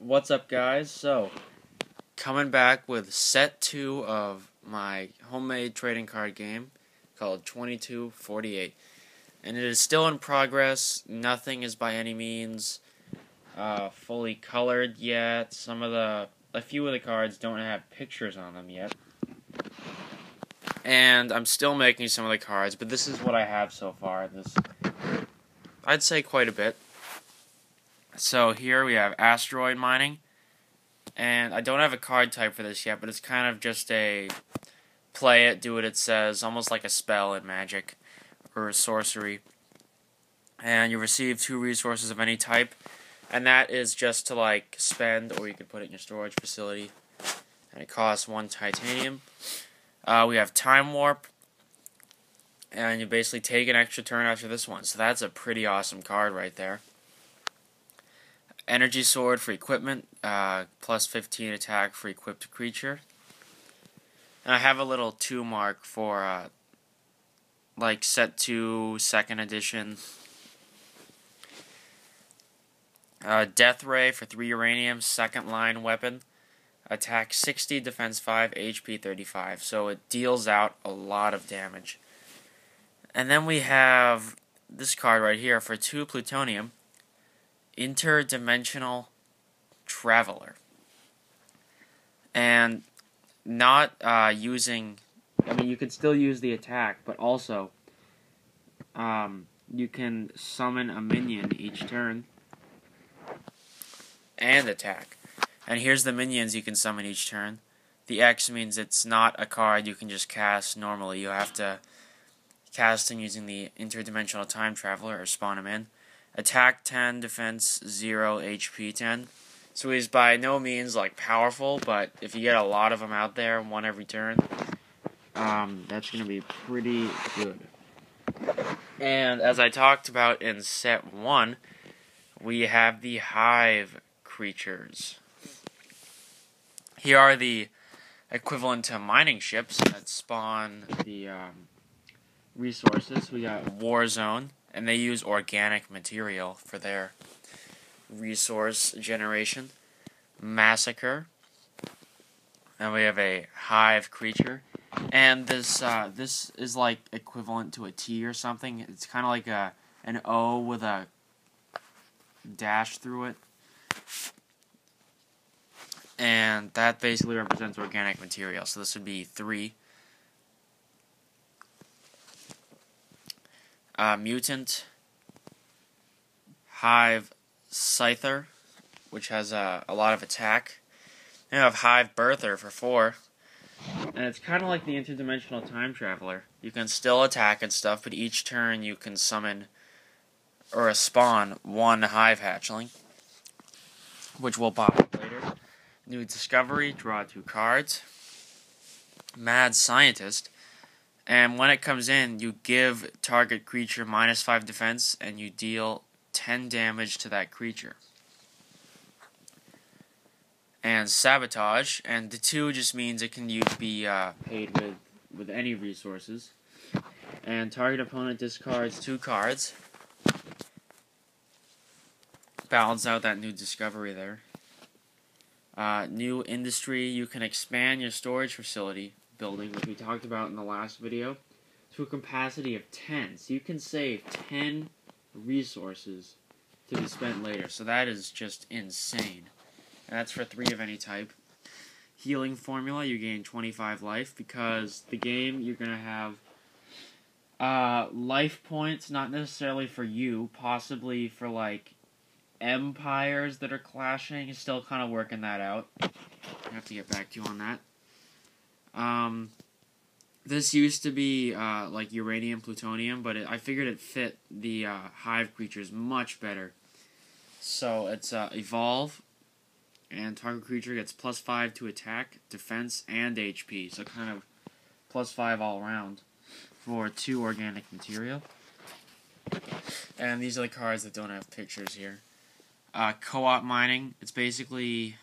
What's up, guys? So, coming back with set 2 of my homemade trading card game called 2248. And it is still in progress. Nothing is by any means fully colored yet. A few of the cards don't have pictures on them yet. And I'm still making some of the cards, but this is what I have so far. I'd say quite a bit. So here we have asteroid mining, and I don't have a card type for this yet, but it's kind of just a play it, do what it says, almost like a spell in Magic or sorcery. And you receive 2 resources of any type, and that is just to like spend, or you could put it in your storage facility, and it costs 1 titanium. We have Time Warp, and you basically take an extra turn after this one, so that's a pretty awesome card right there. Energy Sword for equipment, plus 15 attack for equipped creature. And I have a little 2 mark for like set 2 2nd edition. Death Ray for 3 uranium, 2nd line weapon. Attack 60, defense 5, HP 35. So it deals out a lot of damage. And then we have this card right here for 2 plutonium. Interdimensional Traveler. And not using... I mean, you can still use the attack, but also you can summon a minion each turn and attack. And here's the minions you can summon each turn. The X means it's not a card you can just cast normally. You have to cast him using the Interdimensional Time Traveler or spawn him in. Attack 10, defense 0, HP 10. So he's by no means like powerful, but if you get a lot of them out there, 1 every turn, that's going to be pretty good. And as I talked about in set 1, we have the Hive creatures. Here are the equivalent to mining ships that spawn the resources. We got Warzone, and they use organic material for their resource generation. Massacre, and we have a Hive creature, and this is like equivalent to a T or something. It's kind of like an O with a dash through it, and that basically represents organic material. So this would be 3. Mutant, Hive Scyther, which has a lot of attack. Then you have Hive Birther for 4. And it's kind of like the Interdimensional Time Traveler. You can still attack and stuff, but each turn you can summon or spawn 1 Hive Hatchling, which will pop up later. New Discovery, draw 2 cards. Mad Scientist. And when it comes in, you give target creature -5 defense, and you deal 10 damage to that creature. And Sabotage, and the 2 just means it can be paid with any resources. And target opponent discards 2 cards. Balance out that New Discovery there. New Industry, you can expand your storage facility building, which we talked about in the last video, to a capacity of 10. So you can save 10 resources to be spent later. So that is just insane. And that's for 3 of any type. Healing Formula, you gain 25 life, because the game you're going to have life points, not necessarily for you, possibly for like empires that are clashing. Is still kind of working that out. I have to get back to you on that. This used to be like uranium, plutonium, but I figured it fit the Hive creatures much better. So it's Evolve, and target creature gets +5 to attack, defense, and HP. So kind of +5 all around for 2 organic material. And these are the cards that don't have pictures here. Co-op mining, it's basically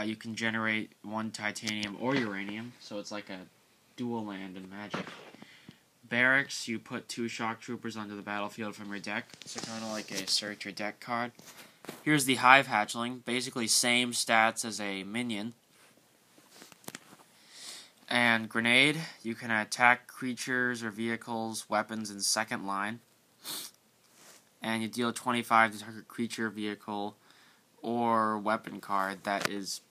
you can generate 1 titanium or uranium, so it's like a dual land in Magic. Barracks, you put 2 shock troopers onto the battlefield from your deck, so kind of like a search your deck card. Here's the Hive Hatchling, basically same stats as a minion. And Grenade, you can attack creatures or vehicles, weapons in second line. And you deal 25 to target creature, vehicle, or weapon card that is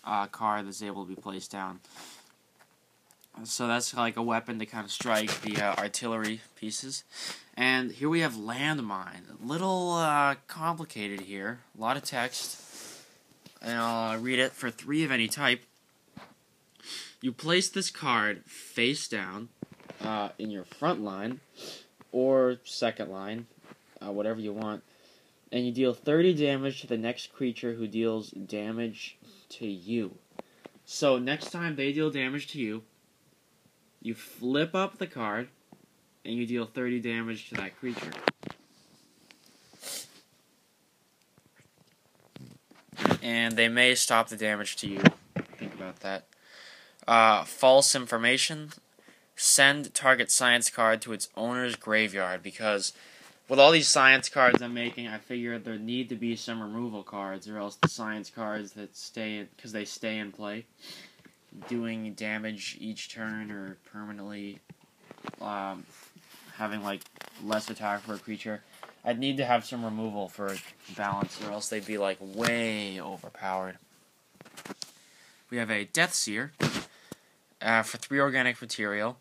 a card that's able to be placed down. So that's like a weapon to kind of strike the artillery pieces. And here we have Landmine. A little complicated here. A lot of text. And I'll read it. For 3 of any type, you place this card face down in your front line or second line, whatever you want. And you deal 30 damage to the next creature who deals damage to you. So next time they deal damage to you, you flip up the card, and you deal 30 damage to that creature. And they may stop the damage to you. Think about that. False information. Send target science card to its owner's graveyard, because with all these science cards I'm making, I figured there need to be some removal cards, or else the science cards that stay in, because they stay in play, doing damage each turn or permanently having like less attack for a creature, I'd need to have some removal for balance, or else they'd be like way overpowered. We have a Death Seer for 3 organic material,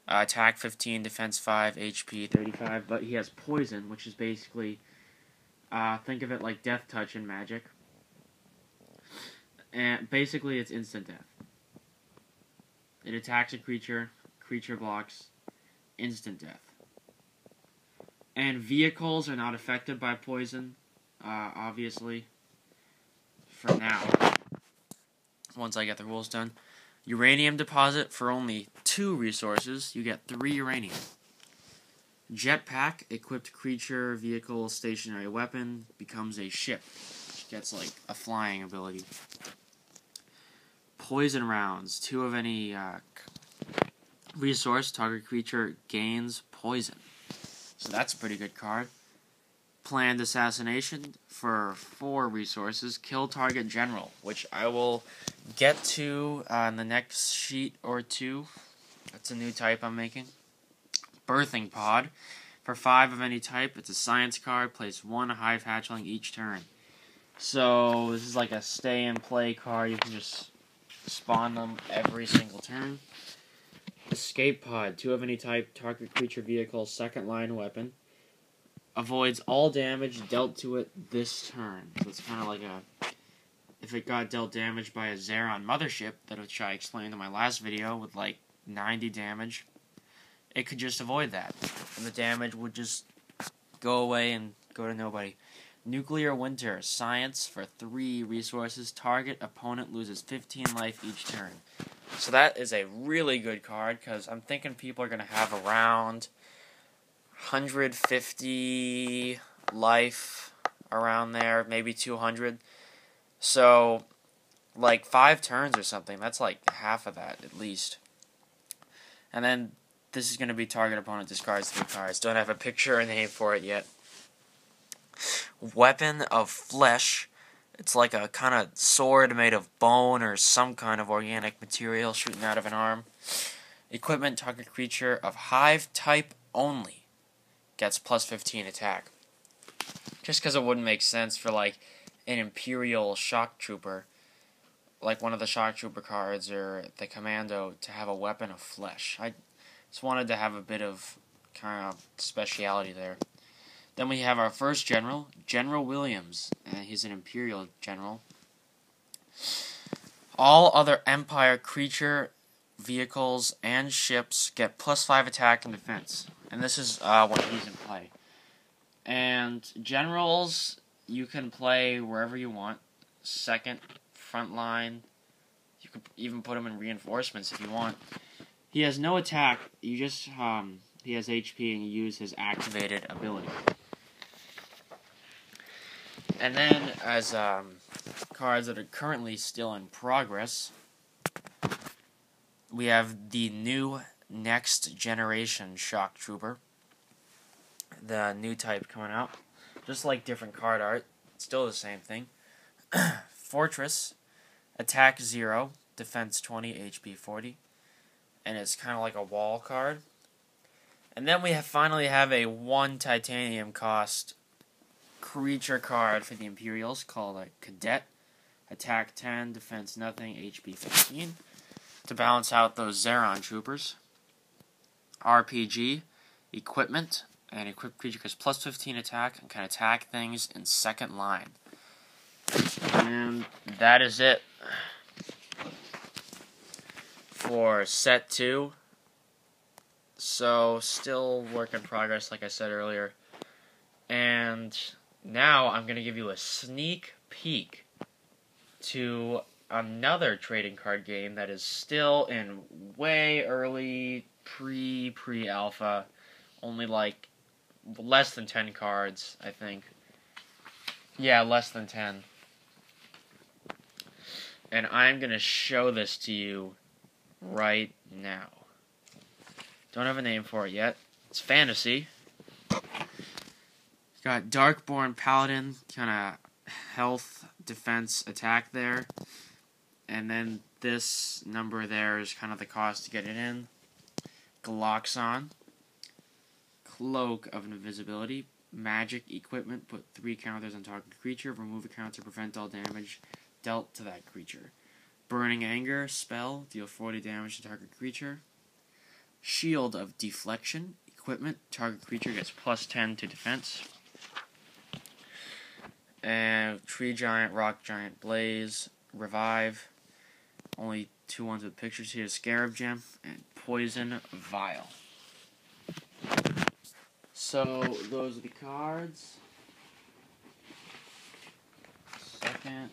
attack 15, defense 5, HP 35, but he has poison, which is basically think of it like Death Touch in Magic, and basically it's instant death. It attacks a creature, creature blocks, instant death. And vehicles are not affected by poison, obviously, for now, once I get the rules done. Uranium deposit for only 2 resources, you get 3 uranium. Jetpack, equipped creature, vehicle, stationary weapon, becomes a ship, which gets like a flying ability. Poison rounds, 2 of any resource, target creature gains poison. So that's a pretty good card. Planned assassination for 4 resources, kill target general, which I will get to in the next sheet or 2. That's a new type I'm making. Birthing pod, for 5 of any type, it's a science card, place 1 Hive Hatchling each turn. So this is like a stay and play card, you can just spawn them every single turn. Escape pod, 2 of any type, target creature, vehicle, second line weapon. Avoids all damage dealt to it this turn. So it's kind of like if it got dealt damage by a Zeron mothership, which I explained in my last video, with like 90 damage, it could just avoid that. And the damage would just go away and go to nobody. Nuclear Winter, science for 3 resources, target opponent loses 15 life each turn. So that is a really good card, because I'm thinking people are going to have around 150 life, around there, maybe 200. So, like 5 turns or something, that's like half of that, at least. And then, this is going to be target opponent discards 3 cards. Don't have a picture or name for it yet. Weapon of Flesh. It's like a kind of sword made of bone or some kind of organic material shooting out of an arm. Equipment, target creature of Hive type only gets plus 15 attack. Just because it wouldn't make sense for like an Imperial Shock Trooper, like one of the Shock Trooper cards or the Commando, to have a Weapon of Flesh. I just wanted to have a bit of kind of speciality there. Then we have our first general, General Williams. He's an Imperial general. All other Empire creature, vehicles, and ships get plus 5 attack and defense. And this is when he's in play. And generals, you can play wherever you want. Second, front line. You could even put him in reinforcements if you want. He has no attack. You just he has HP, and you use his activated ability. And then, as cards that are currently still in progress, we have the new Next Generation Shock Trooper. The new type coming out. Just like different card art. Still the same thing. Fortress, attack 0, defense 20, HP 40. And it's kind of like a wall card. And then we finally have a 1 titanium cost creature card for the Imperials called a Cadet. Attack 10, defense nothing, HP 15. To balance out those Zeron troopers. RPG, equipment. An equipped creature gets plus 15 attack and can attack things in second line. And that is it for set 2. So, still work in progress, like I said earlier. And now I'm going to give you a sneak peek to another trading card game that is still in way early pre-alpha. Only like less than 10 cards, I think. Yeah, less than 10. And I'm going to show this to you right now. Don't have a name for it yet. It's fantasy. Got Darkborn Paladin, kind of health, defense, attack there. And then this number there is kind of the cost to get it in. Galoxon. Cloak of Invisibility. Magic equipment, put 3 counters on target creature. Remove a counter, prevent all damage dealt to that creature. Burning Anger, spell, deal 40 damage to target creature. Shield of Deflection, equipment, target creature gets plus 10 to defense. And Tree Giant, Rock Giant, Blaze, Revive. Only 2 ones with pictures here, Scarab Gem, and Poison Vial. So, those are the cards. Second.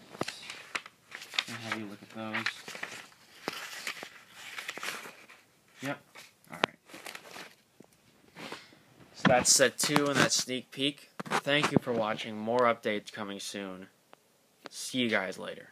Have you look at those. Yep. Alright. So that's set 2 and that's sneak peek. Thank you for watching. More updates coming soon. See you guys later.